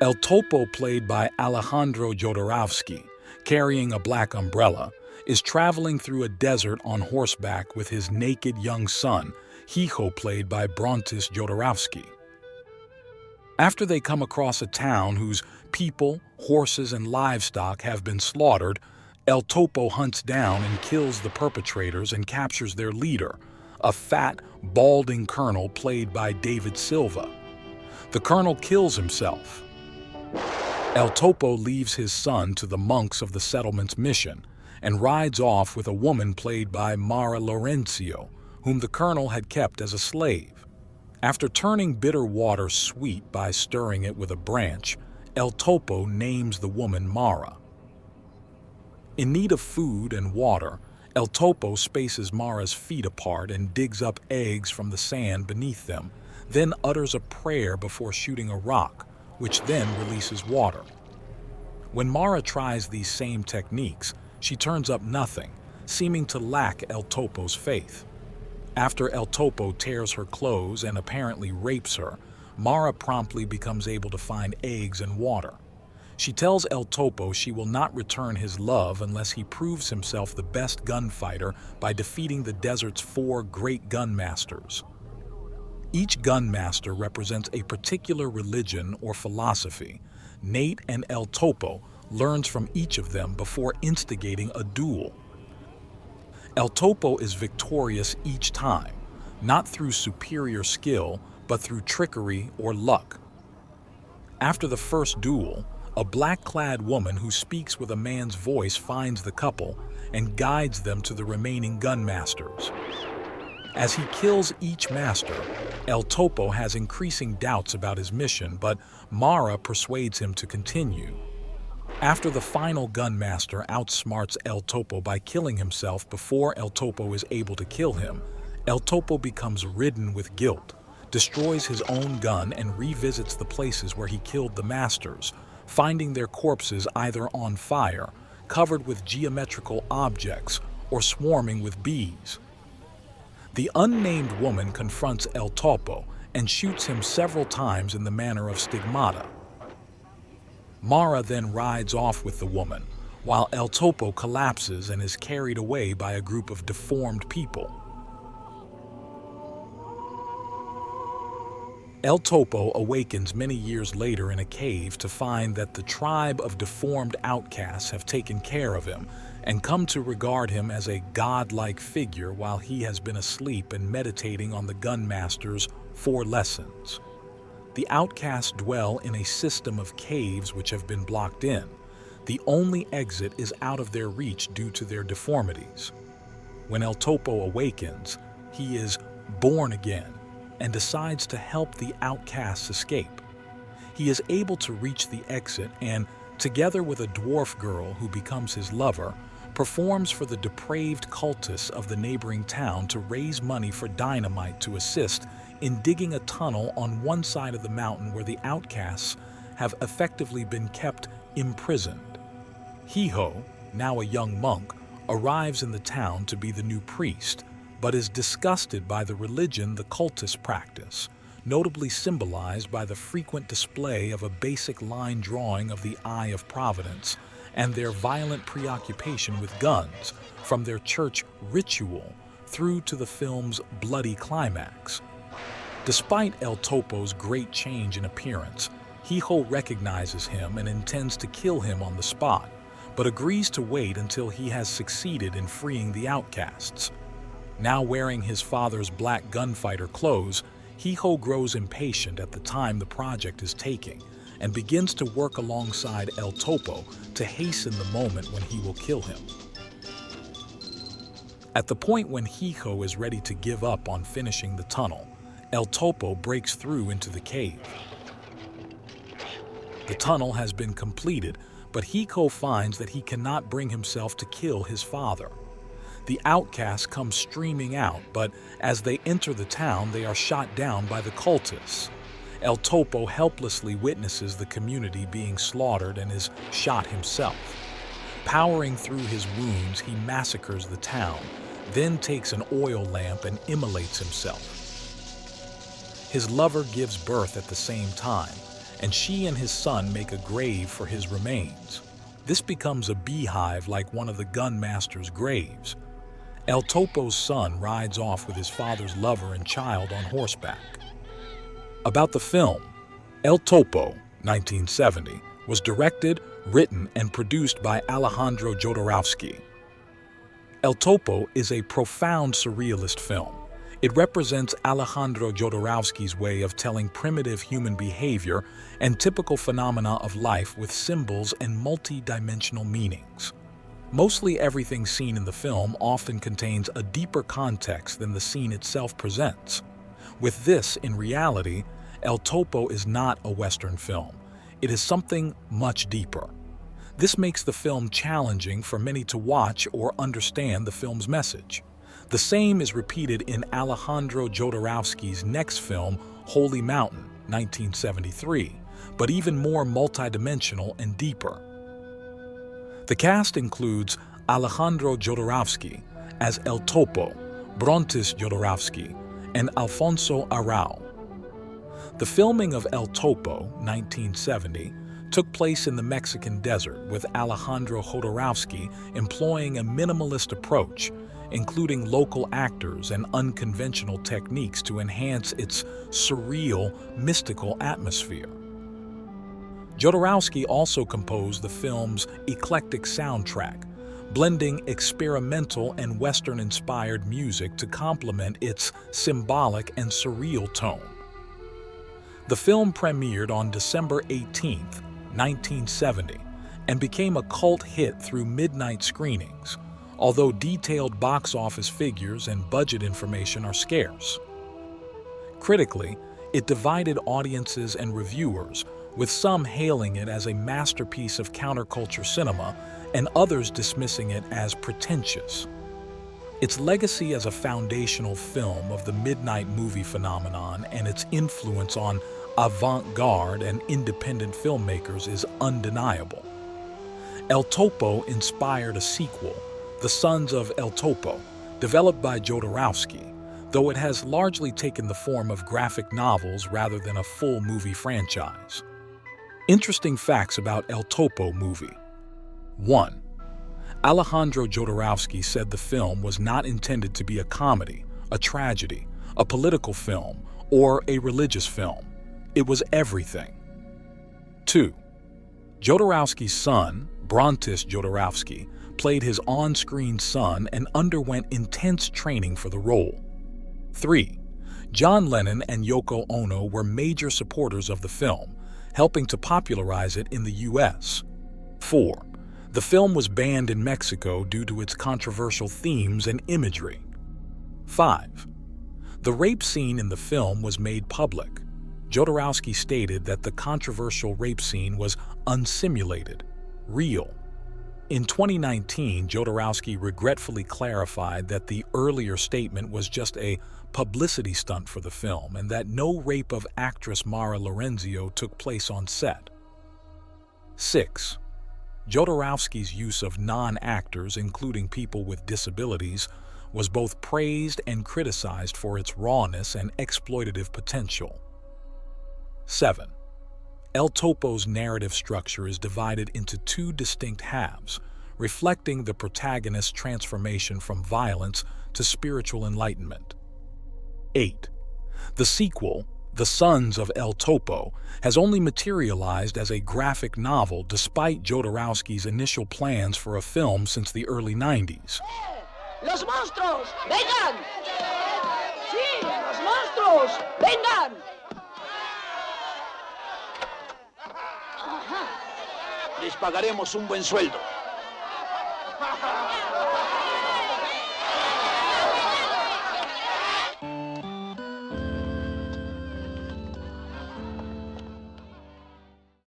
El Topo, played by Alejandro Jodorowsky, carrying a black umbrella, is traveling through a desert on horseback with his naked young son, Hijo, played by Brontis Jodorowsky. After they come across a town whose people, horses, and livestock have been slaughtered, El Topo hunts down and kills the perpetrators and captures their leader, a fat, balding colonel played by David Silva. The colonel kills himself. El Topo leaves his son to the monks of the settlement's mission and rides off with a woman played by Mara Laurencio, whom the colonel had kept as a slave. After turning bitter water sweet by stirring it with a branch, El Topo names the woman Mara. In need of food and water, El Topo spaces Mara's feet apart and digs up eggs from the sand beneath them, then utters a prayer before shooting a rock, which then releases water. When Mara tries these same techniques, she turns up nothing, seeming to lack El Topo's faith. After El Topo tears her clothes and apparently rapes her, Mara promptly becomes able to find eggs and water. She tells El Topo she will not return his love unless he proves himself the best gunfighter by defeating the desert's 4 great gunmasters. Each gunmaster represents a particular religion or philosophy. Nate and El Topo learns from each of them before instigating a duel. El Topo is victorious each time, not through superior skill, but through trickery or luck. After the first duel, a black-clad woman who speaks with a man's voice finds the couple and guides them to the remaining gunmasters. As he kills each master, El Topo has increasing doubts about his mission, but Mara persuades him to continue. After the final gunmaster outsmarts El Topo by killing himself before El Topo is able to kill him, El Topo becomes ridden with guilt, destroys his own gun, and revisits the places where he killed the masters, finding their corpses either on fire, covered with geometrical objects, or swarming with bees. The unnamed woman confronts El Topo and shoots him several times in the manner of stigmata. Mara then rides off with the woman, while El Topo collapses and is carried away by a group of deformed people. El Topo awakens many years later in a cave to find that the tribe of deformed outcasts have taken care of him and come to regard him as a godlike figure while he has been asleep and meditating on the gunmaster's 4 lessons. The outcasts dwell in a system of caves which have been blocked in. The only exit is out of their reach due to their deformities. When El Topo awakens, he is born again and decides to help the outcasts escape. He is able to reach the exit and, together with a dwarf girl who becomes his lover, performs for the depraved cultists of the neighboring town to raise money for dynamite to assist in digging a tunnel on one side of the mountain where the outcasts have effectively been kept imprisoned. Hijo, now a young monk, arrives in the town to be the new priest, but is disgusted by the religion the cultists practice, notably symbolized by the frequent display of a basic line drawing of the Eye of Providence and their violent preoccupation with guns, from their church ritual through to the film's bloody climax. Despite El Topo's great change in appearance, Hijo recognizes him and intends to kill him on the spot, but agrees to wait until he has succeeded in freeing the outcasts. Now wearing his father's black gunfighter clothes, Hijo grows impatient at the time the project is taking and begins to work alongside El Topo to hasten the moment when he will kill him. At the point when Hijo is ready to give up on finishing the tunnel, El Topo breaks through into the cave. The tunnel has been completed, but Hijo finds that he cannot bring himself to kill his father. The outcasts come streaming out, but as they enter the town, they are shot down by the cultists. El Topo helplessly witnesses the community being slaughtered and is shot himself. Powering through his wounds, he massacres the town, then takes an oil lamp and immolates himself. His lover gives birth at the same time, and she and his son make a grave for his remains. This becomes a beehive like one of the gunmaster's graves. El Topo's son rides off with his father's lover and child on horseback. About the film, El Topo, 1970, was directed, written, and produced by Alejandro Jodorowsky. El Topo is a profound surrealist film. It represents Alejandro Jodorowsky's way of telling primitive human behavior and typical phenomena of life with symbols and multi-dimensional meanings. Mostly everything seen in the film often contains a deeper context than the scene itself presents. With this, in reality, El Topo is not a Western film. It is something much deeper. This makes the film challenging for many to watch or understand the film's message. The same is repeated in Alejandro Jodorowsky's next film, Holy Mountain, 1973, but even more multidimensional and deeper. The cast includes Alejandro Jodorowsky as El Topo, Brontis Jodorowsky, and Alfonso Arau. The filming of El Topo, 1970, took place in the Mexican desert with Alejandro Jodorowsky employing a minimalist approach, including local actors and unconventional techniques to enhance its surreal, mystical atmosphere. Jodorowsky also composed the film's eclectic soundtrack, blending experimental and Western-inspired music to complement its symbolic and surreal tone. The film premiered on December 18, 1970, and became a cult hit through midnight screenings, although detailed box office figures and budget information are scarce. Critically, it divided audiences and reviewers, with some hailing it as a masterpiece of counterculture cinema and others dismissing it as pretentious. Its legacy as a foundational film of the midnight movie phenomenon and its influence on avant-garde and independent filmmakers is undeniable. El Topo inspired a sequel, The Sons of El Topo, developed by Jodorowsky, though it has largely taken the form of graphic novels rather than a full movie franchise. Interesting facts about El Topo movie. 1. Alejandro Jodorowsky said the film was not intended to be a comedy, a tragedy, a political film, or a religious film. It was everything. 2. Jodorowsky's son, Brontis Jodorowsky, played his on-screen son and underwent intense training for the role. 3. John Lennon and Yoko Ono were major supporters of the film, helping to popularize it in the U.S. 4. The film was banned in Mexico due to its controversial themes and imagery. 5. The rape scene in the film was made public. Jodorowsky stated that the controversial rape scene was unsimulated, real. In 2019, Jodorowsky regretfully clarified that the earlier statement was just a publicity stunt for the film and that no rape of actress Mara Lorenzio took place on set. 6. Jodorowsky's use of non-actors, including people with disabilities, was both praised and criticized for its rawness and exploitative potential. 7. El Topo's narrative structure is divided into two distinct halves, reflecting the protagonist's transformation from violence to spiritual enlightenment. 8. The sequel, The Sons of El Topo, has only materialized as a graphic novel despite Jodorowsky's initial plans for a film since the early 90s. ¡Los monstruos! ¡Vengan! ¡Sí! ¡Los monstruos! ¡Vengan! Les pagaremos un buen sueldo.